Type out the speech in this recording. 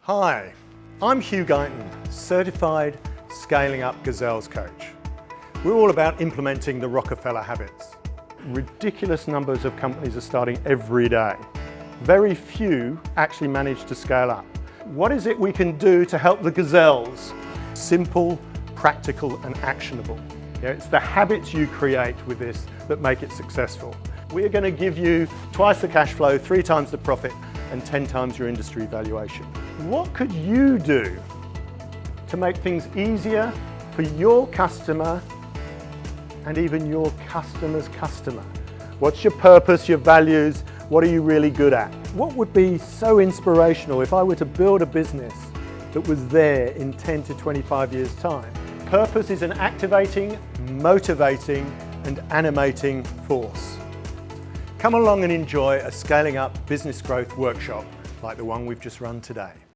Hi, I'm Hugh Guyton, Certified Scaling Up Gazelles Coach. We're all about implementing the Rockefeller habits. Ridiculous numbers of companies are starting every day. Very few actually manage to scale up. What is it we can do to help the gazelles? Simple, practical and actionable. It's the habits you create with this that make it successful. We're going to give you twice the cash flow, 3 times the profit and 10 times your industry valuation. What could you do to make things easier for your customer and even your customer's customer? What's your purpose, your values? What are you really good at? What would be so inspirational if I were to build a business that was there in 10 to 25 years' time? Purpose is an activating, motivating and animating force. Come along and enjoy a scaling up business growth workshop like the one we've just run today.